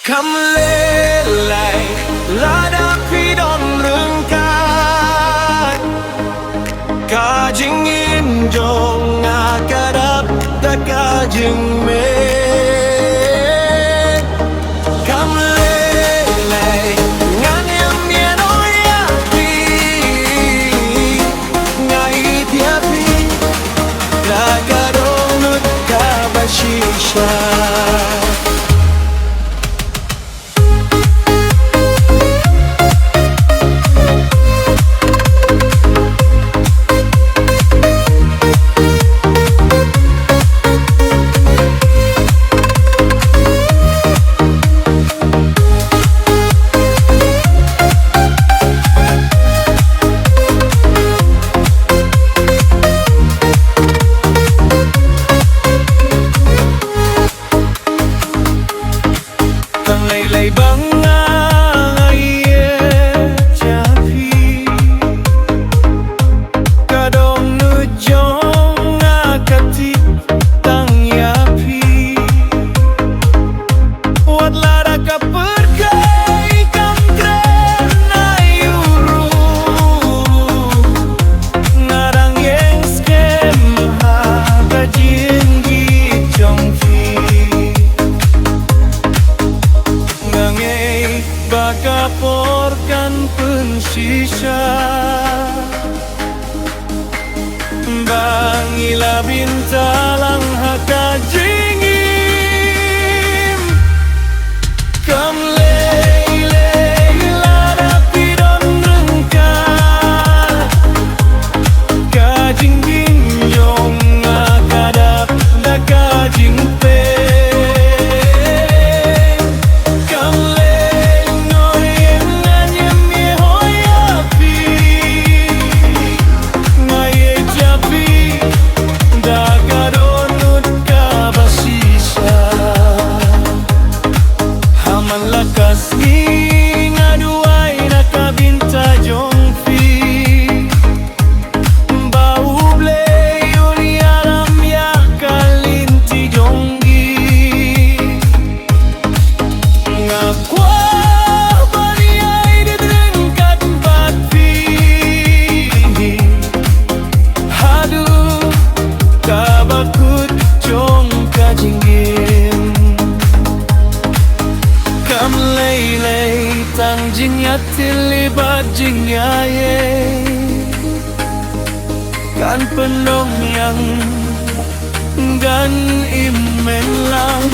Kamlelai lada pidon rengkat kajing injong akadap tak kajing me Kamlelai ngan yang mien oyapi ngai tiapi lagadong nut kabashisha lay băng ai chapi kadong nu jong akati tang yapi wat lara ka perkai kam kren ayuru ngarang yang skem ha bajin gi chong fi bakaporkan pensisa bangila bintalang hakajingim kamlelai lada pidon rengkat kajing ginjong akadap da kajing pe lakas ni ngaduai nakabinta jongfi bau blei uni alam ya kalinti jonggi ngakwa baniai didrengkat batfi hadu kabakut jong kajinggim Kamlelai tang jing yatil libat jing yaye kan penong yang gan imen lang